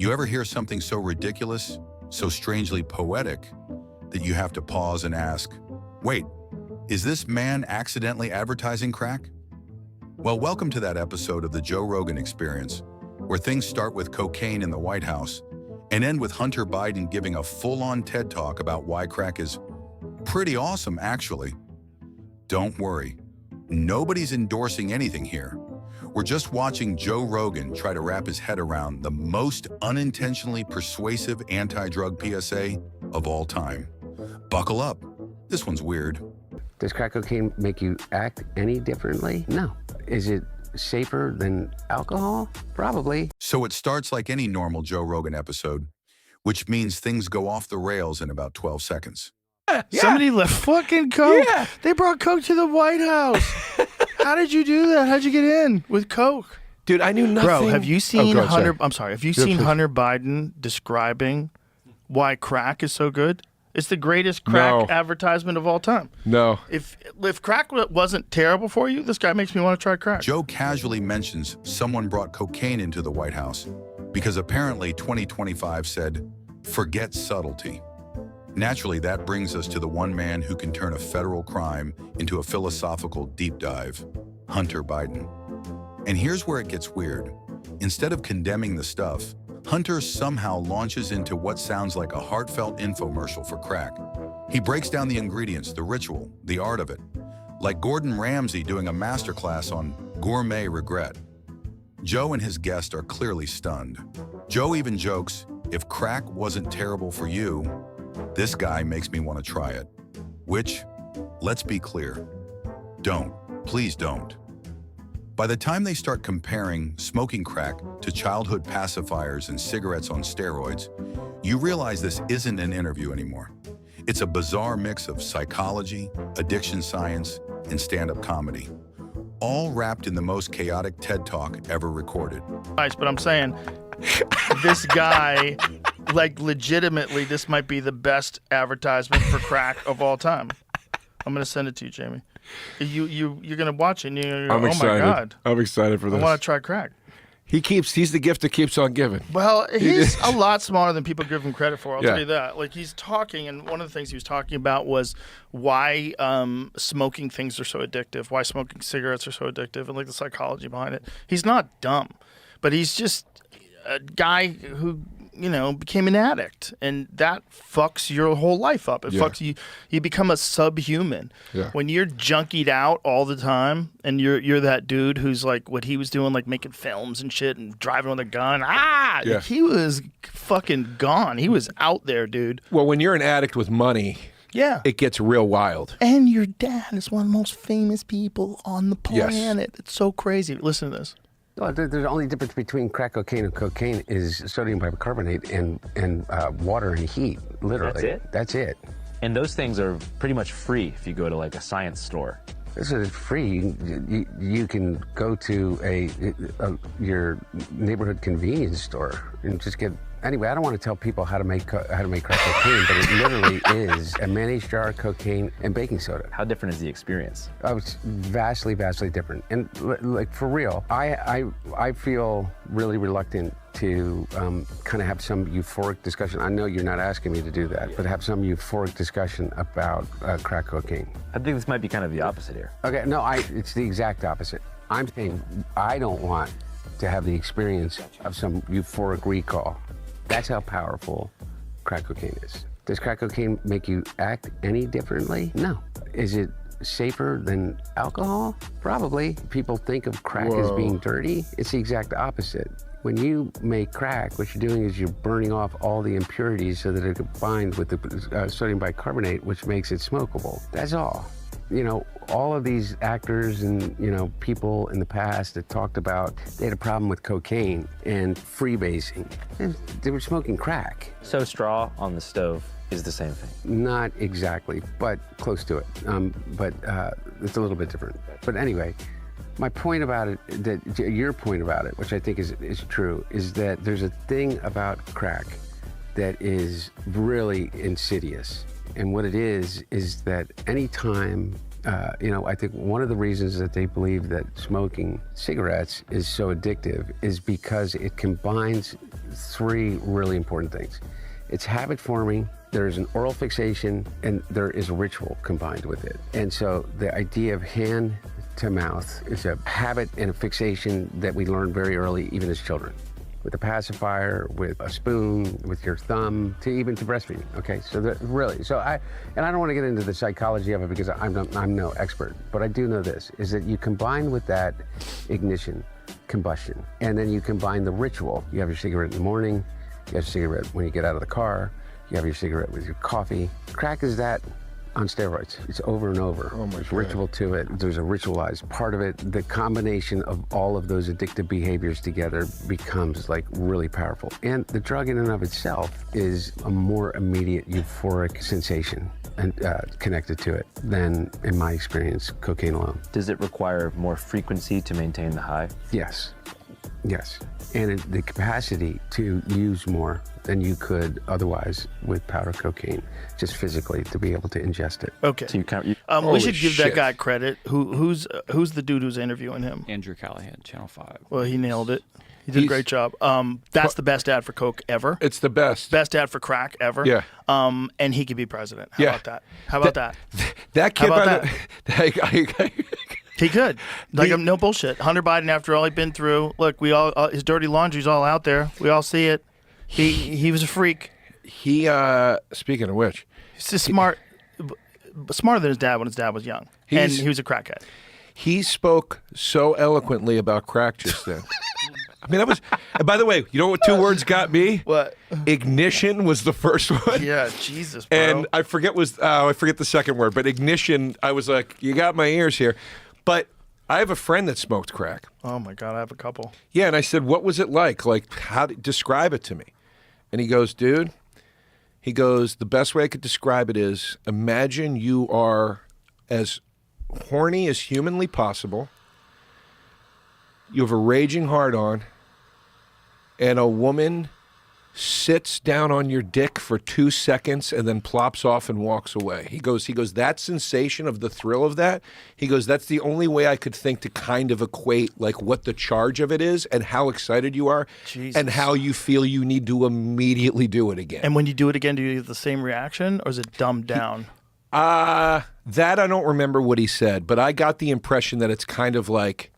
You ever hear something so ridiculous, so strangely poetic, that you have to pause and ask, wait, is this man accidentally advertising crack? Well, welcome to that episode of the Joe Rogan Experience, where things start with cocaine in the White House and end with Hunter Biden giving a full-on TED Talk about why crack is pretty awesome, actually. Don't worry, nobody's endorsing anything here. We're just watching Joe Rogan try to wrap his head around the most unintentionally persuasive anti-drug PSA of all time. Buckle up, this one's weird. Does crack cocaine make you act any differently? No. Is it safer than alcohol? Probably. So it starts like any normal Joe Rogan episode, which means things go off the rails in about 12 seconds. Yeah. Somebody left fucking coke. Yeah. They brought coke to the White House. How did you do that? How'd you get in with coke? Dude, I knew nothing. Bro, have you seen Hunter? I'm sorry. Have you seen please. Hunter Biden describing why crack is so good? It's the greatest crack advertisement of all time. No. If crack wasn't terrible for you, this guy makes me want to try crack. Joe casually mentions someone brought cocaine into the White House because apparently 2025 said, forget subtlety. Naturally, that brings us to the one man who can turn a federal crime into a philosophical deep dive, Hunter Biden. And here's where it gets weird. Instead of condemning the stuff, Hunter somehow launches into what sounds like a heartfelt infomercial for crack. He breaks down the ingredients, the ritual, the art of it, like Gordon Ramsay doing a masterclass on gourmet regret. Joe and his guest are clearly stunned. Joe even jokes, if crack wasn't terrible for you, this guy makes me want to try it. Which, let's be clear, don't. Please don't. By the time they start comparing smoking crack to childhood pacifiers and cigarettes on steroids, you realize this isn't an interview anymore. It's a bizarre mix of psychology, addiction science, and stand-up comedy, all wrapped in the most chaotic TED Talk ever recorded. Nice, but I'm saying, this guy, like legitimately, this might be the best advertisement for crack of all time. I'm gonna send it to you, Jamie. You're gonna watch it and you're gonna go, oh my God. I'm excited for this. I want to try crack. He's the gift that keeps on giving. Well, he's a lot smarter than people give him credit for. I'll tell you that. Like, he's talking, and one of the things he was talking about was why smoking things are so addictive, why smoking cigarettes are so addictive, and like the psychology behind it. He's not dumb, but he's just a guy who, became an addict, and that fucks your whole life up. It fucks you. You become a subhuman. Yeah. When you're junkied out all the time, and you're that dude who's like what he was doing, like making films and shit, and driving with a gun. Yeah. He was fucking gone. He was out there, dude. Well, when you're an addict with money, it gets real wild. And your dad is one of the most famous people on the planet. It's so crazy. Listen to this. Well, the only difference between crack cocaine and cocaine is sodium bicarbonate and water and heat, literally. That's it? That's it. And those things are pretty much free if you go to like a science store. This is free. You can go to your neighborhood convenience store and just get. Anyway, I don't want to tell people how to make crack cocaine, but it literally is a mayonnaise jar, cocaine, and baking soda. How different is the experience? Oh, it's vastly, vastly different. And like for real, I feel really reluctant to kind of have some euphoric discussion. I know you're not asking me to do that, but have some euphoric discussion about crack cocaine. I think this might be kind of the opposite here. Okay, no, it's the exact opposite. I'm saying I don't want to have the experience of some euphoric recall. That's how powerful crack cocaine is. Does crack cocaine make you act any differently? No. Is it safer than alcohol? Probably. People think of crack as being dirty. It's the exact opposite. When you make crack, what you're doing is you're burning off all the impurities so that it combines with the sodium bicarbonate, which makes it smokable. That's all. All of these actors and, people in the past that talked about they had a problem with cocaine and freebasing. And they were smoking crack. So straw on the stove is the same thing? Not exactly, but close to it. But it's a little bit different. But anyway, my point about it, your point about it, which I think is true, is that there's a thing about crack that is really insidious. And what it is that anytime I think one of the reasons that they believe that smoking cigarettes is so addictive is because it combines three really important things. It's habit forming, there's an oral fixation, and there is a ritual combined with it. And so the idea of hand to mouth is a habit and a fixation that we learn very early, even as children. With a pacifier, with a spoon, with your thumb, even to breastfeeding. Okay, so really, I don't want to get into the psychology of it because I'm no expert, but I do know this, is that you combine with that ignition, combustion, and then you combine the ritual. You have your cigarette in the morning, you have a cigarette when you get out of the car, you have your cigarette with your coffee. Crack is that on steroids. It's over and over. Oh my There's God. ritual to it. There's a ritualized part of it. The combination of all of those addictive behaviors together becomes like really powerful. And the drug in and of itself is a more immediate euphoric sensation and connected to it than, in my experience, cocaine alone. Does it require more frequency to maintain the high? Yes. Yes. And the capacity to use more than you could otherwise with powder cocaine, just physically to be able to ingest it. Okay. So you we should give that shit. guy credit. Who's the dude who's interviewing him? Andrew Callahan, Channel 5. Well, he nailed it. He did a great job. That's the best ad for coke ever. It's the best. Best ad for crack ever. Yeah. And he could be president. How Yeah. about that? How about that? That kid, How about that? He could. Like, no bullshit. Hunter Biden, after all he'd been through, look, we all his dirty laundry's all out there. We all see it. He was a freak. He, speaking of which, He's just smarter than his dad when his dad was young. And he was a crackhead. he spoke so eloquently about crack just then. I mean, that was, and by the way, you know what 2 words got me? What? Ignition was the first one. Yeah, Jesus, bro. And I forget the second word, but ignition, I was like, you got my ears here. But I have a friend that smoked crack. Oh my God, I have a couple. Yeah, and I said, what was it like? Like, describe it to me. And he goes, dude, the best way I could describe it is, imagine you are as horny as humanly possible. You have a raging hard-on, and a woman sits down on your dick for 2 seconds and then plops off and walks away. He goes, that sensation of the thrill of that, he goes, that's the only way I could think to kind of equate like what the charge of it is and how excited you are and how you feel you need to immediately do it again. And when you do it again, do you get the same reaction, or is it dumbed down? That I don't remember what he said, but I got the impression that it's kind of like,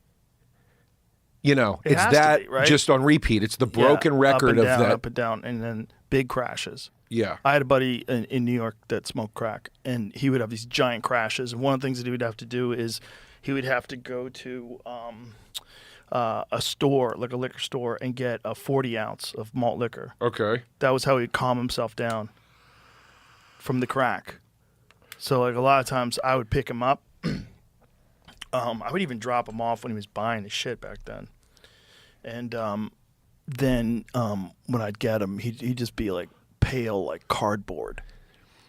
it's has that to be, right? just on repeat. It's the broken record of that. Up and down, and then big crashes. Yeah. I had a buddy in New York that smoked crack, and he would have these giant crashes. And one of the things that he would have to do is he would have to go to a store, like a liquor store, and get a 40 ounce of malt liquor. Okay. That was how he'd calm himself down from the crack. So like a lot of times I would pick him up. I would even drop him off when he was buying his shit back then. And then when I'd get him, he'd just be like pale like cardboard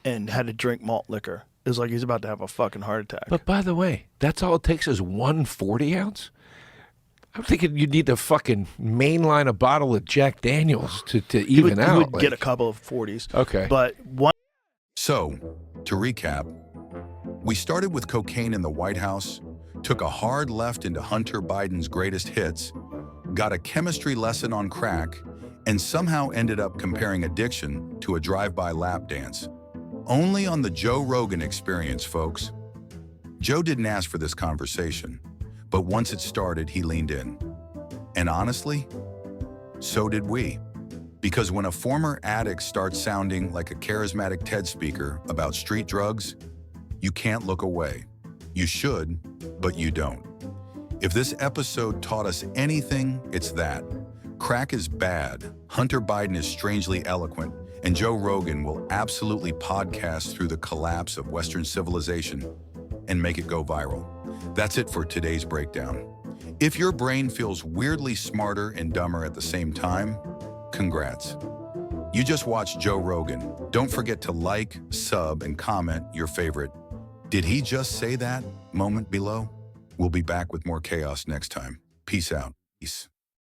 and had to drink malt liquor. It was like he's about to have a fucking heart attack. But by the way, that's all it takes is 1 40 ounce? I'm thinking you need to fucking mainline a bottle of Jack Daniels to even out. He would get a couple of 40s. Okay. But one. So, to recap, we started with cocaine in the White House, took a hard left into Hunter Biden's greatest hits, got a chemistry lesson on crack, and somehow ended up comparing addiction to a drive-by lap dance. Only on the Joe Rogan Experience, folks. Joe didn't ask for this conversation, but once it started, he leaned in. And honestly, so did we. Because when a former addict starts sounding like a charismatic TED speaker about street drugs, you can't look away. You should, but you don't. If this episode taught us anything, it's that. Crack is bad, Hunter Biden is strangely eloquent, and Joe Rogan will absolutely podcast through the collapse of Western civilization and make it go viral. That's it for today's breakdown. If your brain feels weirdly smarter and dumber at the same time, congrats. You just watched Joe Rogan. Don't forget to like, sub, and comment your favorite "Did he just say that?" moment below. We'll be back with more chaos next time. Peace out. Peace.